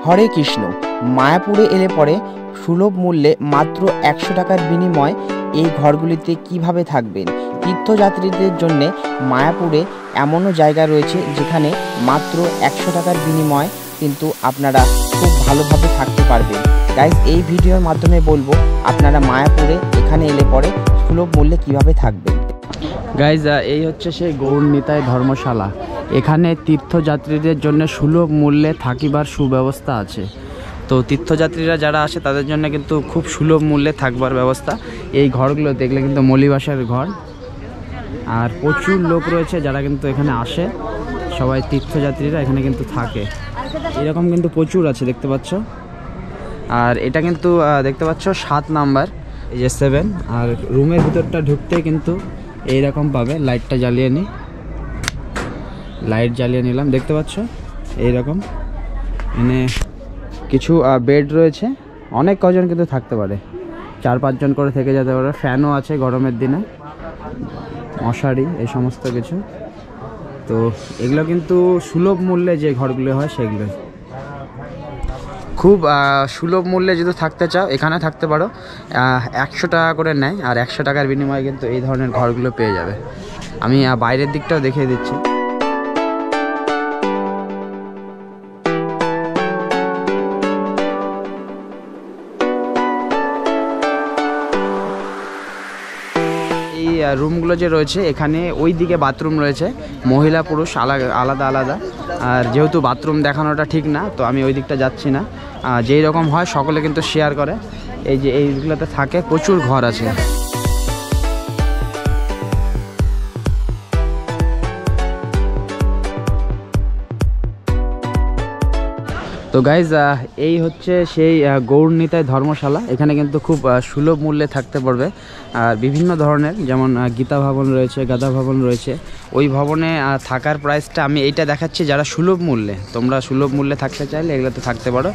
হরে কৃষ্ণ। মায়াপুরে এলে পরে সুলভ মূল্যে মাত্র 100 টাকার বিনিময়ে এই ঘরগুলিতে কিভাবে থাকবেন। তীর্থযাত্রীদের জন্য মায়াপুরে এমনও জায়গা রয়েছে যেখানে মাত্র 100 টাকার বিনিময়ে কিন্তু আপনারা খুব ভালোভাবে থাকতে পারবেন। গাইজ, এই ভিডিওর মাধ্যমে বলবো আপনারা মায়াপুরে এখানে এলে পরে সুলভ মূল্যে কিভাবে থাকবেন। গাইজ, এই হচ্ছে সেই গৌরনিতাই ধর্মশালা। এখানে তীর্থযাত্রীদের জন্য সুলভ মূল্যে থাকিবার সুব্যবস্থা আছে। তো তীর্থযাত্রীরা যারা আসে তাদের জন্য কিন্তু খুব সুলভ মূল্যে থাকবার ব্যবস্থা। এই ঘরগুলো দেখলে কিন্তু মলিবাসের ঘর, আর প্রচুর লোক রয়েছে যারা কিন্তু এখানে আসে। সবাই তীর্থযাত্রীরা এখানে কিন্তু থাকে। এরকম কিন্তু প্রচুর আছে, দেখতে পাচ্ছ। আর এটা কিন্তু দেখতে পাচ্ছ 7 নাম্বার, এই যে 7। আর রুমের ভিতরটা ঢুকতে কিন্তু এইরকম পাবে। লাইটটা জ্বালিয়ে নিই, লাইট জ্বালিয়ে নিলাম, দেখতে পাচ্ছ এইরকম। মানে কিছু বেড রয়েছে, অনেক কজন কিন্তু থাকতে পারে, 4-5 জন করে থেকে যেতে পারে। ফ্যানও আছে গরমের দিনে, মশারি, এই সমস্ত কিছু। তো এগুলো কিন্তু সুলভ মূল্যে যে ঘরগুলো হয় সেগুলো খুব সুলভ মূল্যে যদি থাকতে চাও এখানে থাকতে পারো। 100 টাকা করে নেয়, আর 100 টাকার বিনিময়ে কিন্তু এই ধরনের ঘরগুলো পেয়ে যাবে। আমি বাইরের দিকটাও দেখিয়ে দিচ্ছি। এই রুমগুলো যে রয়েছে এখানে ওই দিকে বাথরুম রয়েছে, মহিলা পুরুষ আলাদা আলাদা। আর যেহেতু বাথরুম দেখানোটা ঠিক না, তো আমি ওই দিকটা যাচ্ছি না। যেই রকম হয় সকলে কিন্তু শেয়ার করে। এই যে এইগুলোতে থাকে, প্রচুর ঘর আছে। তো গাইজ, এই হচ্ছে সেই গৌরনিতাই ধর্মশালা। এখানে কিন্তু খুব সুলভ মূল্যে থাকতে পারবে। আর বিভিন্ন ধরনের, যেমন গীতা ভবন রয়েছে, গাদা ভবন রয়েছে। ওই ভবনে থাকার প্রাইসটা আমি এইটা দেখাচ্ছি যারা সুলভ মূল্যে। তোমরা সুলভ মূল্যে থাকতে চাইলে এগুলোতে থাকতে পারো,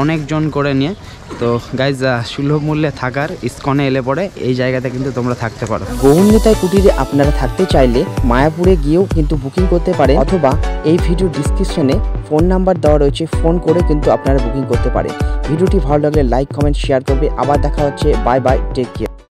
অনেকজন করে নিয়ে। তো গাইজ, সুলভ মূল্যে থাকার ইস্কনে এলে পরে এই জায়গাতে কিন্তু তোমরা থাকতে পারো। গৌরনিতাই কুটিরে আপনারা থাকতে চাইলে মায়াপুরে গিয়েও কিন্তু বুকিং করতে পারেন, অথবা এই ভিডিও ডিসক্রিপশনে ফোন নাম্বার দেওয়া রয়েছে, ফোন করে কিন্তু আপনারা বুকিং করতে পারেন। ভিডিওটি ভালো লাগলে লাইক, কমেন্ট, শেয়ার করবে। আবার দেখা হচ্ছে। Bye bye, take care.